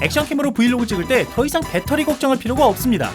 액션캠으로 브이로그 찍을 때 더 이상 배터리 걱정할 필요가 없습니다.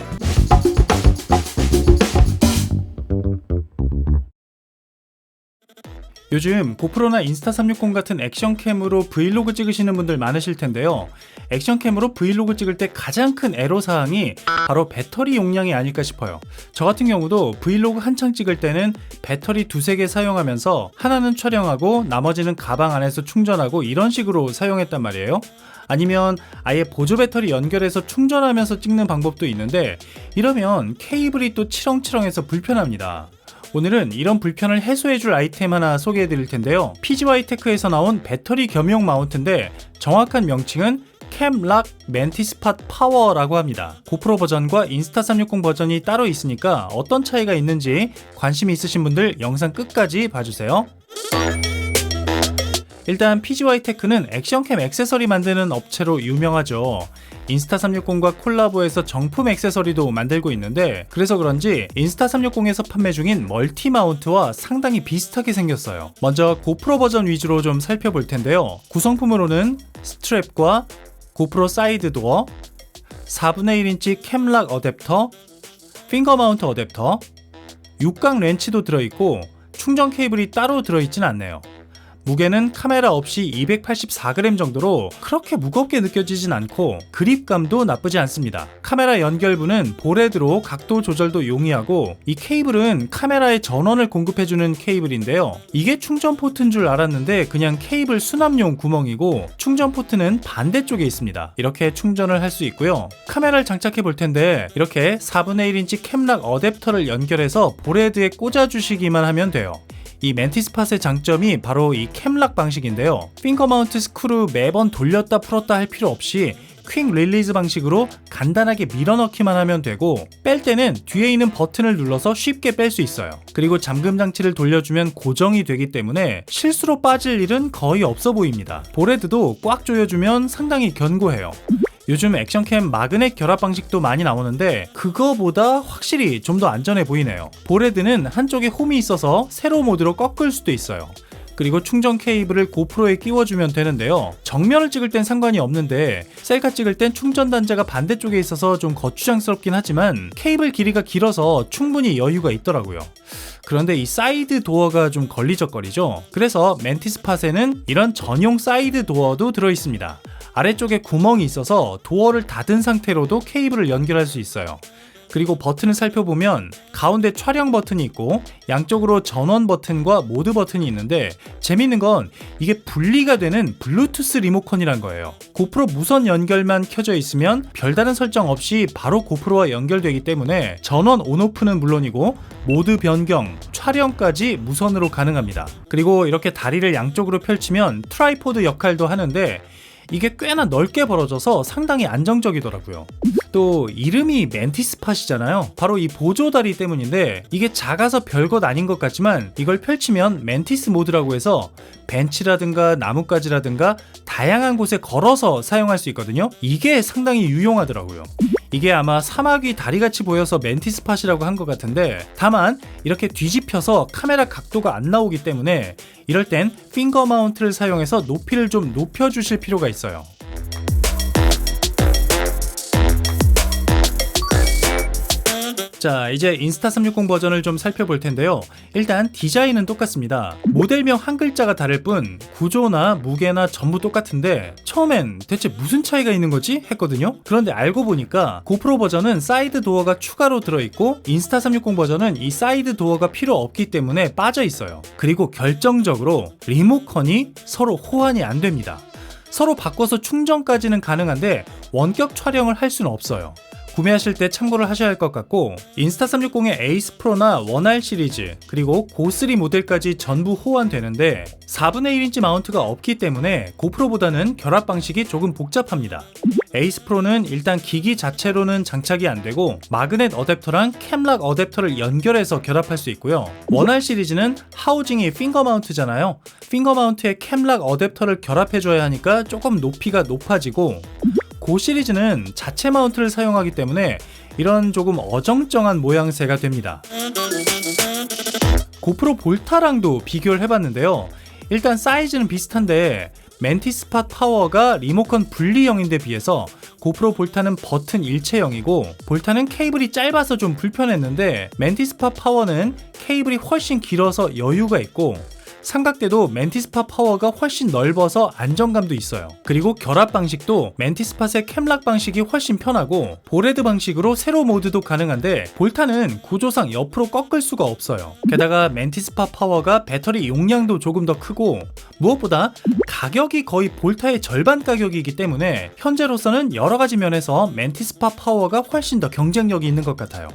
요즘 고프로나 인스타360 같은 액션캠으로 브이로그 찍으시는 분들 많으실 텐데요. 액션캠으로 브이로그 찍을 때 가장 큰 애로사항이 바로 배터리 용량이 아닐까 싶어요. 저 같은 경우도 브이로그 한창 찍을 때는 배터리 두세 개 사용하면서 하나는 촬영하고 나머지는 가방 안에서 충전하고 이런 식으로 사용했단 말이에요. 아니면 아예 보조 배터리 연결해서 충전하면서 찍는 방법도 있는데, 이러면 케이블이 또 치렁치렁해서 불편합니다. 오늘은 이런 불편을 해소해줄 아이템 하나 소개해드릴 텐데요. PGY테크에서 나온 배터리 겸용 마운트인데 정확한 명칭은 캠락 멘티스팟 파워라고 합니다. 고프로 버전과 인스타360 버전이 따로 있으니까 어떤 차이가 있는지 관심이 있으신 분들 영상 끝까지 봐주세요. 일단 PGY테크는 액션캠 액세서리 만드는 업체로 유명하죠. 인스타360과 콜라보해서 정품 액세서리도 만들고 있는데, 그래서 그런지 인스타360에서 판매 중인 멀티 마운트와 상당히 비슷하게 생겼어요. 먼저 고프로 버전 위주로 좀 살펴볼 텐데요. 구성품으로는 스트랩과 고프로 사이드 도어, 4분의 1인치 캠락 어댑터, 핑거 마운트 어댑터, 6강 렌치도 들어있고 충전 케이블이 따로 들어있진 않네요. 무게는 카메라 없이 284g 정도로 그렇게 무겁게 느껴지진 않고 그립감도 나쁘지 않습니다. 카메라 연결부는 보레드로 각도 조절도 용이하고, 이 케이블은 카메라에 전원을 공급해주는 케이블인데요. 이게 충전 포트인 줄 알았는데 그냥 케이블 수납용 구멍이고, 충전 포트는 반대쪽에 있습니다. 이렇게 충전을 할 수 있고요. 카메라를 장착해 볼 텐데 이렇게 4분의 1인치 캠락 어댑터를 연결해서 보레드에 꽂아주시기만 하면 돼요. 이 멘티스팟의 장점이 바로 이 캠락 방식인데요. 핑거 마운트 스크루 매번 돌렸다 풀었다 할 필요 없이 퀵 릴리즈 방식으로 간단하게 밀어넣기만 하면 되고, 뺄 때는 뒤에 있는 버튼을 눌러서 쉽게 뺄 수 있어요. 그리고 잠금 장치를 돌려주면 고정이 되기 때문에 실수로 빠질 일은 거의 없어 보입니다. 보레드도 꽉 조여주면 상당히 견고해요. 요즘 액션캠 마그넷 결합 방식도 많이 나오는데 그거보다 확실히 좀 더 안전해 보이네요. 보레드는 한쪽에 홈이 있어서 세로 모드로 꺾을 수도 있어요. 그리고 충전 케이블을 고프로에 끼워주면 되는데요. 정면을 찍을 땐 상관이 없는데 셀카 찍을 땐 충전 단자가 반대쪽에 있어서 좀 거추장스럽긴 하지만 케이블 길이가 길어서 충분히 여유가 있더라고요. 그런데 이 사이드 도어가 좀 걸리적거리죠. 그래서 멘티스팟에는 이런 전용 사이드 도어도 들어있습니다. 아래쪽에 구멍이 있어서 도어를 닫은 상태로도 케이블을 연결할 수 있어요. 그리고 버튼을 살펴보면 가운데 촬영 버튼이 있고 양쪽으로 전원 버튼과 모드 버튼이 있는데, 재밌는 건 이게 분리가 되는 블루투스 리모컨이란 거예요. 고프로 무선 연결만 켜져 있으면 별다른 설정 없이 바로 고프로와 연결되기 때문에 전원 온오프는 물론이고 모드 변경, 촬영까지 무선으로 가능합니다. 그리고 이렇게 다리를 양쪽으로 펼치면 트라이포드 역할도 하는데 이게 꽤나 넓게 벌어져서 상당히 안정적이더라고요. 또 이름이 멘티스팟이잖아요. 바로 이 보조다리 때문인데, 이게 작아서 별것 아닌 것 같지만 이걸 펼치면 멘티스 모드라고 해서 벤치라든가 나뭇가지라든가 다양한 곳에 걸어서 사용할 수 있거든요. 이게 상당히 유용하더라고요. 이게 아마 사마귀 다리같이 보여서 멘티스팟이라고 한 것 같은데, 다만 이렇게 뒤집혀서 카메라 각도가 안 나오기 때문에 이럴 땐 핑거 마운트를 사용해서 높이를 좀 높여주실 필요가 있어요. 자, 이제 인스타360 버전을 좀 살펴볼 텐데요. 일단 디자인은 똑같습니다. 모델명 한 글자가 다를 뿐 구조나 무게나 전부 똑같은데 처음엔 대체 무슨 차이가 있는 거지? 했거든요. 그런데 알고 보니까 고프로 버전은 사이드 도어가 추가로 들어있고 인스타360 버전은 이 사이드 도어가 필요 없기 때문에 빠져 있어요. 그리고 결정적으로 리모컨이 서로 호환이 안 됩니다. 서로 바꿔서 충전까지는 가능한데 원격 촬영을 할 수는 없어요. 구매하실 때 참고를 하셔야 할 것 같고, 인스타360의 에이스 프로나 1R 시리즈 그리고 고3 모델까지 전부 호환되는데 4분의 1인치 마운트가 없기 때문에 고프로보다는 결합 방식이 조금 복잡합니다. 에이스 프로는 일단 기기 자체로는 장착이 안 되고 마그넷 어댑터랑 캠락 어댑터를 연결해서 결합할 수 있고요. 1R 시리즈는 하우징이 핑거 마운트잖아요. 핑거 마운트에 캠락 어댑터를 결합해줘야 하니까 조금 높이가 높아지고, 고 시리즈는 자체 마운트를 사용하기 때문에 이런 조금 어정쩡한 모양새가 됩니다. 고프로 볼타랑도 비교를 해봤는데요. 일단 사이즈는 비슷한데 멘티스팟 파워가 리모컨 분리형인데 비해서 고프로 볼타는 버튼 일체형이고, 볼타는 케이블이 짧아서 좀 불편했는데 멘티스팟 파워는 케이블이 훨씬 길어서 여유가 있고, 삼각대도 멘티스팟 파워가 훨씬 넓어서 안정감도 있어요. 그리고 결합 방식도 멘티스팟의 캠락 방식이 훨씬 편하고, 보레드 방식으로 세로 모드도 가능한데 볼타는 구조상 옆으로 꺾을 수가 없어요. 게다가 멘티스팟 파워가 배터리 용량도 조금 더 크고, 무엇보다 가격이 거의 볼타의 절반 가격이기 때문에 현재로서는 여러가지 면에서 멘티스팟 파워가 훨씬 더 경쟁력이 있는 것 같아요.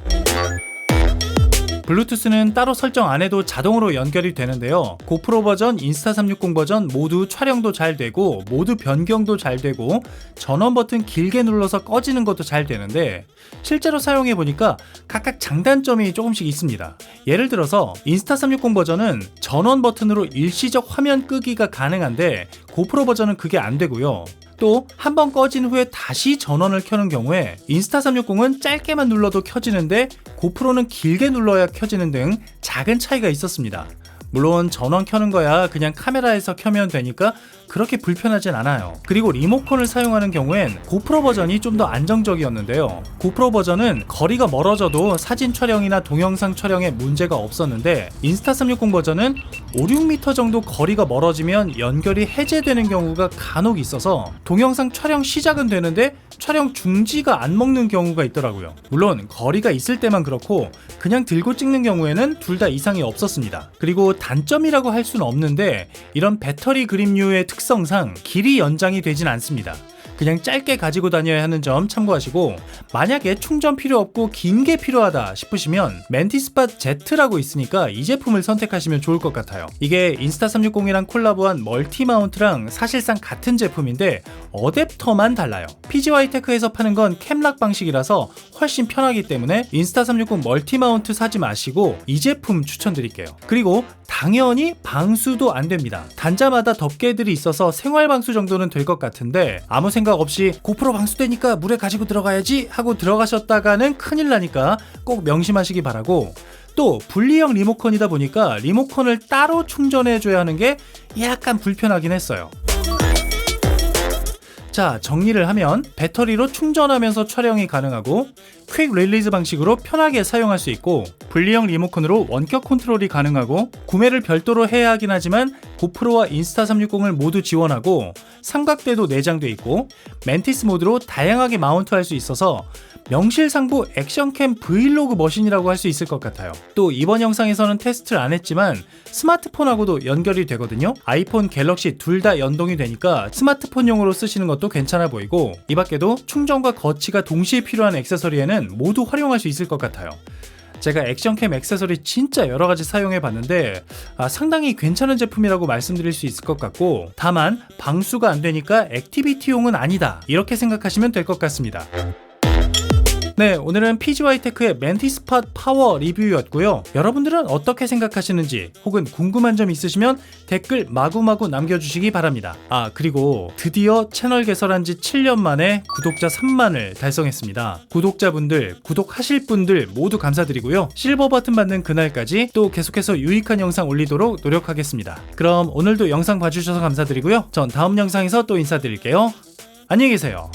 블루투스는 따로 설정 안 해도 자동으로 연결이 되는데요. 고프로 버전, 인스타360 버전 모두 촬영도 잘 되고, 모두 변경도 잘 되고, 전원 버튼 길게 눌러서 꺼지는 것도 잘 되는데, 실제로 사용해 보니까 각각 장단점이 조금씩 있습니다. 예를 들어서 인스타360 버전은 전원 버튼으로 일시적 화면 끄기가 가능한데 고프로 버전은 그게 안 되고요. 또 한 번 꺼진 후에 다시 전원을 켜는 경우에 인스타360은 짧게만 눌러도 켜지는데 고프로는 길게 눌러야 켜지는 등 작은 차이가 있었습니다. 물론 전원 켜는 거야 그냥 카메라에서 켜면 되니까 그렇게 불편하진 않아요. 그리고 리모컨을 사용하는 경우엔 고프로 버전이 좀 더 안정적이었는데요. 고프로 버전은 거리가 멀어져도 사진 촬영이나 동영상 촬영에 문제가 없었는데, 인스타360 버전은 5, 6m 정도 거리가 멀어지면 연결이 해제되는 경우가 간혹 있어서 동영상 촬영 시작은 되는데 촬영 중지가 안 먹는 경우가 있더라고요. 물론 거리가 있을 때만 그렇고 그냥 들고 찍는 경우에는 둘 다 이상이 없었습니다. 그리고 단점이라고 할 수는 없는데, 이런 배터리 그립류의 특성상 길이 연장이 되진 않습니다. 그냥 짧게 가지고 다녀야 하는 점 참고하시고, 만약에 충전 필요 없고 긴 게 필요하다 싶으시면 멘티스팟 Z라고 있으니까 이 제품을 선택하시면 좋을 것 같아요. 이게 인스타360이랑 콜라보한 멀티 마운트랑 사실상 같은 제품인데 어댑터만 달라요. PGY테크에서 파는 건 캠락 방식이라서 훨씬 편하기 때문에 인스타360 멀티 마운트 사지 마시고 이 제품 추천드릴게요. 그리고 당연히 방수도 안 됩니다. 단자마다 덮개들이 있어서 생활 방수 정도는 될 것 같은데, 아무 생각 없이 고프로 방수되니까 물에 가지고 들어가야지 하고 들어가셨다가는 큰일 나니까 꼭 명심하시기 바라고, 또 분리형 리모컨이다 보니까 리모컨을 따로 충전해줘야 하는 게 약간 불편하긴 했어요. 자, 정리를 하면 배터리로 충전하면서 촬영이 가능하고, 퀵 릴리즈 방식으로 편하게 사용할 수 있고, 분리형 리모컨으로 원격 컨트롤이 가능하고, 구매를 별도로 해야 하긴 하지만 고프로와 인스타360을 모두 지원하고, 삼각대도 내장돼 있고, 멘티스 모드로 다양하게 마운트할 수 있어서 명실상부 액션캠 브이로그 머신이라고 할 수 있을 것 같아요. 또 이번 영상에서는 테스트를 안 했지만 스마트폰하고도 연결이 되거든요. 아이폰, 갤럭시 둘 다 연동이 되니까 스마트폰용으로 쓰시는 것도 괜찮아 보이고, 이 밖에도 충전과 거치가 동시에 필요한 액세서리에는 모두 활용할 수 있을 것 같아요. 제가 액션캠 액세서리 진짜 여러가지 사용해 봤는데 상당히 괜찮은 제품이라고 말씀드릴 수 있을 것 같고, 다만 방수가 안 되니까 액티비티용은 아니다 이렇게 생각하시면 될 것 같습니다. 네, 오늘은 PGY테크의 멘티스팟 파워 리뷰였고요. 여러분들은 어떻게 생각하시는지 혹은 궁금한 점 있으시면 댓글 마구마구 남겨주시기 바랍니다. 그리고 드디어 채널 개설한 지 7년 만에 구독자 3만을 달성했습니다. 구독자분들, 구독하실 분들 모두 감사드리고요. 실버 버튼 받는 그날까지 또 계속해서 유익한 영상 올리도록 노력하겠습니다. 그럼 오늘도 영상 봐주셔서 감사드리고요. 전 다음 영상에서 또 인사드릴게요. 안녕히 계세요.